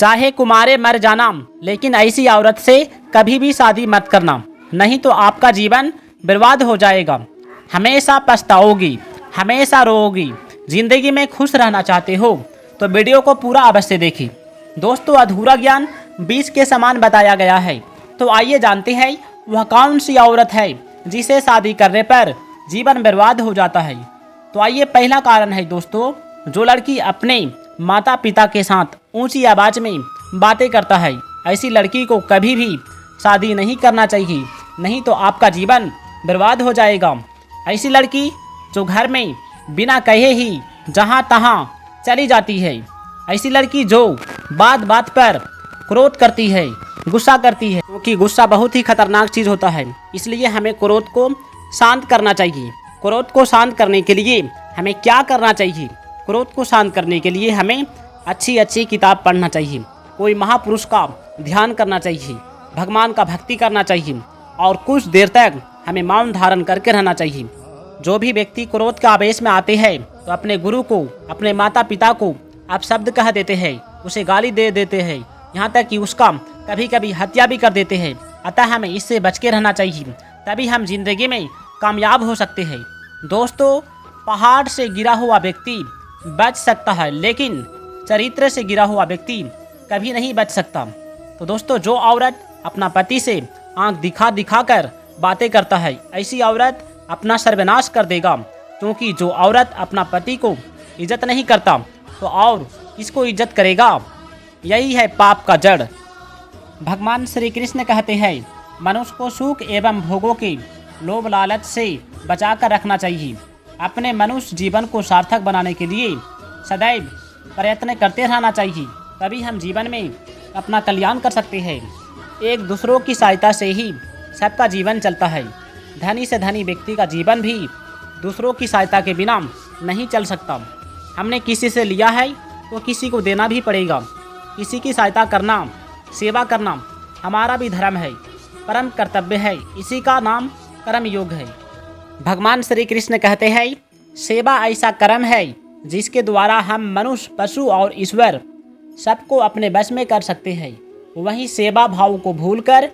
चाहे कुमारे मर जाना, लेकिन ऐसी औरत से कभी भी शादी मत करना, नहीं तो आपका जीवन बर्बाद हो जाएगा। हमेशा पछताओगी, हमेशा रोओगी। जिंदगी में खुश रहना चाहते हो तो वीडियो को पूरा अवश्य देखिए। दोस्तों, अधूरा ज्ञान बीज के समान बताया गया है। तो आइए जानते हैं वह कौन सी औरत है जिसे शादी करने पर जीवन बर्बाद हो जाता है। तो आइए, पहला कारण है दोस्तों, जो लड़की अपने माता पिता के साथ ऊंची आवाज़ में बातें करता है, ऐसी लड़की को कभी भी शादी नहीं करना चाहिए, नहीं तो आपका जीवन बर्बाद हो जाएगा। ऐसी लड़की जो घर में बिना कहे ही जहां तहां चली जाती है, ऐसी लड़की जो बात बात पर क्रोध करती है, गुस्सा करती है, क्योंकि गुस्सा बहुत ही खतरनाक चीज़ होता है। इसलिए हमें क्रोध को शांत करना चाहिए। क्रोध को शांत करने के लिए हमें क्या करना चाहिए? क्रोध को शांत करने के लिए हमें अच्छी अच्छी किताब पढ़ना चाहिए, कोई महापुरुष का ध्यान करना चाहिए, भगवान का भक्ति करना चाहिए और कुछ देर तक हमें मौन धारण करके रहना चाहिए। जो भी व्यक्ति क्रोध के आवेश में आते हैं तो अपने गुरु को, अपने माता पिता को अपशब्द कह देते हैं, उसे गाली दे देते हैं, यहाँ तक कि उसका कभी कभी हत्या भी कर देते हैं। अतः हमें इससे बच के रहना चाहिए, तभी हम जिंदगी में कामयाब हो सकते हैं। दोस्तों, पहाड़ से गिरा हुआ व्यक्ति बच सकता है, लेकिन चरित्र से गिरा हुआ व्यक्ति कभी नहीं बच सकता। तो दोस्तों, जो औरत अपना पति से आंख दिखा दिखा कर बातें करता है, ऐसी औरत अपना सर्वनाश कर देगा, क्योंकि जो औरत अपना पति को इज्जत नहीं करता तो और किसको इज्जत करेगा? यही है पाप का जड़। भगवान श्री कृष्ण कहते हैं, मनुष्य को सुख एवं भोगों के लोभ लालच से बचा कर रखना चाहिए। अपने मनुष्य जीवन को सार्थक बनाने के लिए सदैव प्रयत्न करते रहना चाहिए, तभी हम जीवन में अपना कल्याण कर सकते हैं। एक दूसरों की सहायता से ही सबका जीवन चलता है। धनी से धनी व्यक्ति का जीवन भी दूसरों की सहायता के बिना नहीं चल सकता। हमने किसी से लिया है तो किसी को देना भी पड़ेगा। किसी की सहायता करना, सेवा करना हमारा भी धर्म है, परम कर्तव्य है। इसी का नाम कर्म योग है। भगवान श्री कृष्ण कहते हैं, सेवा ऐसा कर्म है जिसके द्वारा हम मनुष्य, पशु और ईश्वर सबको अपने बस में कर सकते हैं। वहीं सेवा भाव को भूलकर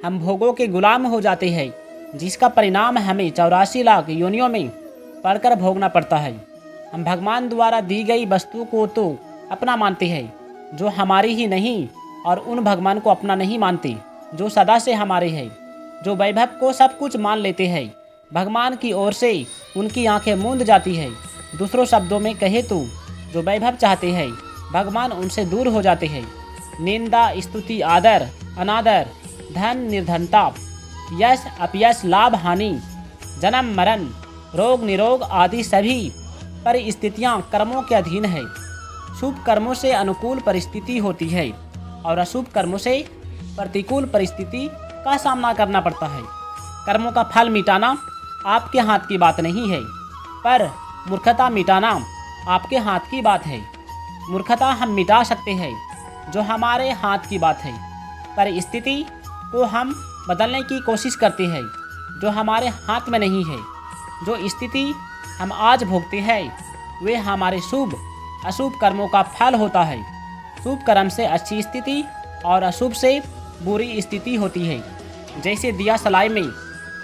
हम भोगों के गुलाम हो जाते हैं, जिसका परिणाम हमें 84 लाख योनियों में पढ़कर भोगना पड़ता है। हम भगवान द्वारा दी गई वस्तु को तो अपना मानते हैं जो हमारी ही नहीं, और उन भगवान को अपना नहीं मानते जो सदा से हमारे हैं, जो वैभव को सब कुछ मान लेते हैं। भगवान की ओर से उनकी आंखें मूंद जाती है। दूसरों शब्दों में कहे तो जो वैभव चाहते हैं, भगवान उनसे दूर हो जाते हैं। निंदा, स्तुति, आदर, अनादर, धन, निर्धनता, यश, अपयश, लाभ, हानि, जन्म, मरण, रोग, निरोग आदि सभी परिस्थितियां कर्मों के अधीन है। शुभ कर्मों से अनुकूल परिस्थिति होती है और अशुभ कर्मों से प्रतिकूल परिस्थिति का सामना करना पड़ता है। कर्मों का फल मिटाना आपके हाथ की बात नहीं है, पर मूर्खता मिटाना आपके हाथ की बात है। मूर्खता हम मिटा सकते हैं, जो हमारे हाथ की बात है, पर स्थिति को हम बदलने की कोशिश करते हैं, जो हमारे हाथ में नहीं है। जो स्थिति हम आज भोगते हैं वे हमारे शुभ अशुभ कर्मों का फल होता है। शुभ कर्म से अच्छी स्थिति और अशुभ से बुरी स्थिति होती है। जैसे दिया सलाई में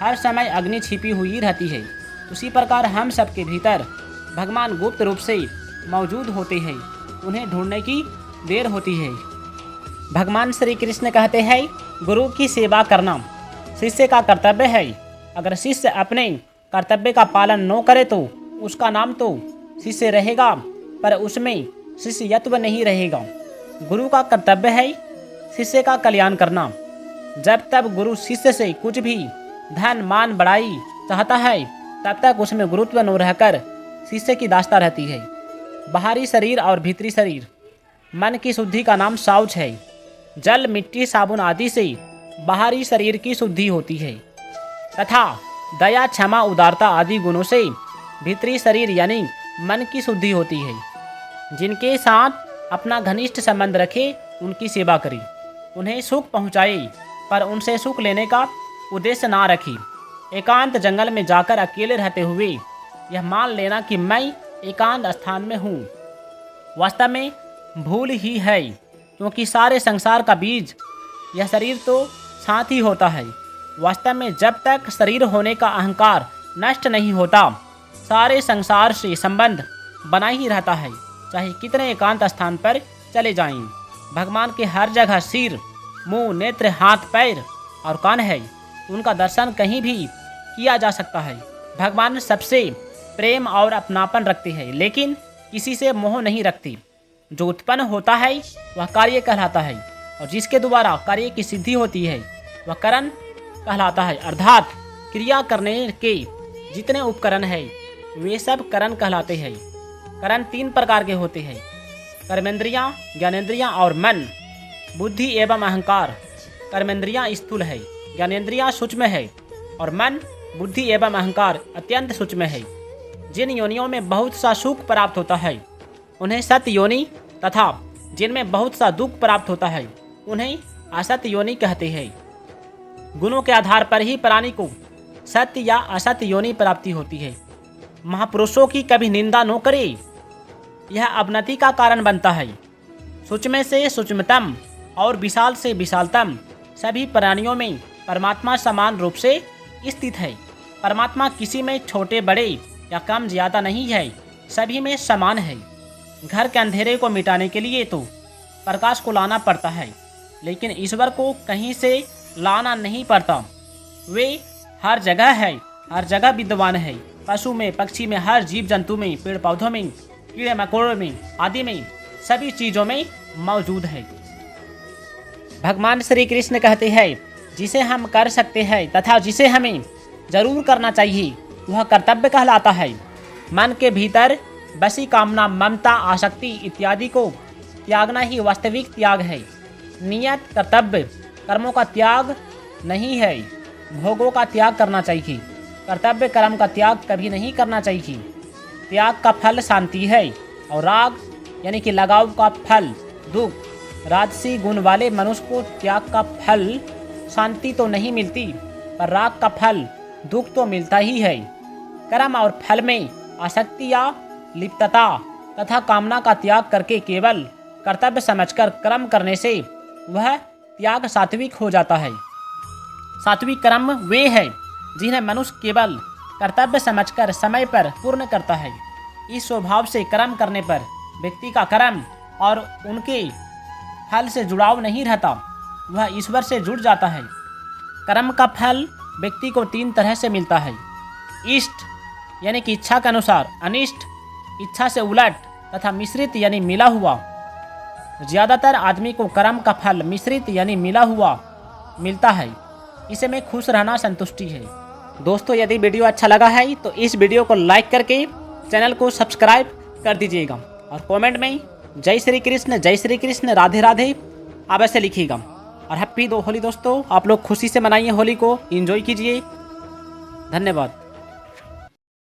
हर समय अग्नि छिपी हुई रहती है, उसी प्रकार हम सबके भीतर भगवान गुप्त रूप से मौजूद होते हैं, उन्हें ढूंढने की देर होती है। भगवान श्री कृष्ण कहते हैं, गुरु की सेवा करना शिष्य का कर्तव्य है। अगर शिष्य अपने कर्तव्य का पालन न करे तो उसका नाम तो शिष्य रहेगा, पर उसमें शिष्यत्व नहीं रहेगा। गुरु का कर्तव्य है शिष्य का कल्याण करना। जब तक गुरु शिष्य से कुछ भी धन, मान, बड़ाई चाहता है, तब तक उसमें गुरुत्व न रहकर शिष्य की दास्ता रहती है। बाहरी शरीर और भीतरी शरीर, मन की शुद्धि का नाम शौच है। जल, मिट्टी, साबुन आदि से बाहरी शरीर की शुद्धि होती है, तथा दया, क्षमा, उदारता आदि गुणों से भीतरी शरीर यानी मन की शुद्धि होती है। जिनके साथ अपना घनिष्ठ संबंध रखे उनकी सेवा करें, उन्हें सुख पहुँचाए, पर उनसे सुख लेने का उद्देश्य ना रखें। एकांत जंगल में जाकर अकेले रहते हुए यह मान लेना कि मैं एकांत स्थान में हूँ, वास्तव में भूल ही है। क्योंकि सारे संसार का बीज यह शरीर तो साथ ही होता है। वास्तव में जब तक शरीर होने का अहंकार नष्ट नहीं होता, सारे संसार से संबंध बना ही रहता है, चाहे कितने एकांत स्थान पर चले जाएं। भगवान के हर जगह सिर, मुंह, नेत्र, हाथ, पैर और कान है। उनका दर्शन कहीं भी किया जा सकता है। भगवान सबसे प्रेम और अपनापन रखते हैं, लेकिन किसी से मोह नहीं रखती। जो उत्पन्न होता है वह कार्य कहलाता है, और जिसके द्वारा कार्य की सिद्धि होती है वह करण कहलाता है। अर्थात क्रिया करने के जितने उपकरण हैं वे सब करण कहलाते हैं। करण 3 प्रकार के होते हैं: कर्मेंद्रियाँ, ज्ञानेंद्रियाँ और मन। बुद्धि एवं अहंकार। कर्मेंद्रियाँ स्थूल है, ज्ञानेंद्रियाँ सूक्ष्म है और मन, बुद्धि एवं अहंकार अत्यंत सूक्ष्म है। जिन योनियों में बहुत सा सुख प्राप्त होता है उन्हें सत्य योनि, तथा जिनमें बहुत सा दुख प्राप्त होता है उन्हें असत्य योनि कहते हैं। गुणों के आधार पर ही प्राणी को सत्य या असत्य योनि प्राप्ति होती है। महापुरुषों की कभी निंदा न करे, यह अवनति का कारण बनता है। सूक्ष्म से सूक्ष्मतम और विशाल से विशालतम सभी प्राणियों में परमात्मा समान रूप से स्थित है। परमात्मा किसी में छोटे बड़े या कम ज्यादा नहीं है, सभी में समान है। घर के अंधेरे को मिटाने के लिए तो प्रकाश को लाना पड़ता है, लेकिन ईश्वर को कहीं से लाना नहीं पड़ता। वे हर जगह है, हर जगह विद्यमान है। पशु में, पक्षी में, हर जीव जंतु में, पेड़ पौधों में, कीड़े मकोड़ों में आदि में सभी चीज़ों में मौजूद है। भगवान श्री कृष्ण कहते हैं, जिसे हम कर सकते हैं तथा जिसे हमें जरूर करना चाहिए वह कर्तव्य कहलाता है। मन के भीतर बसी कामना, ममता, आसक्ति इत्यादि को त्यागना ही वास्तविक त्याग है। नियत कर्तव्य कर्मों का त्याग नहीं है, भोगों का त्याग करना चाहिए। कर्तव्य कर्म का त्याग कभी नहीं करना चाहिए। त्याग का फल शांति है और राग यानी कि लगाव का फल दुख। राजसी गुण वाले मनुष्य को त्याग का फल शांति तो नहीं मिलती, पर राग का फल दुख तो मिलता ही है। कर्म और फल में आसक्ति या लिप्तता तथा कामना का त्याग करके केवल कर्तव्य समझकर कर्म करने से वह त्याग सात्विक हो जाता है। सात्विक कर्म वे हैं जिन्हें मनुष्य केवल कर्तव्य समझकर समय पर पूर्ण करता है। इस स्वभाव से कर्म करने पर व्यक्ति का कर्म और उनके फल से जुड़ाव नहीं रहता, वह ईश्वर से जुड़ जाता है। कर्म का फल व्यक्ति को 3 तरह से मिलता है: इष्ट यानी कि इच्छा के अनुसार, अनिष्ट इच्छा से उलट तथा मिश्रित यानी मिला हुआ। ज़्यादातर आदमी को कर्म का फल मिश्रित यानी मिला हुआ मिलता है। इसे में खुश रहना संतुष्टि है। दोस्तों, यदि वीडियो अच्छा लगा है तो इस वीडियो को लाइक करके चैनल को सब्सक्राइब कर दीजिएगा और कमेंट में जय श्री कृष्ण, राधे राधे अवश्य लिखिएगा। और हैप्पी होली दोस्तों, आप लोग खुशी से मनाइए होली को, एंजॉय कीजिए। धन्यवाद।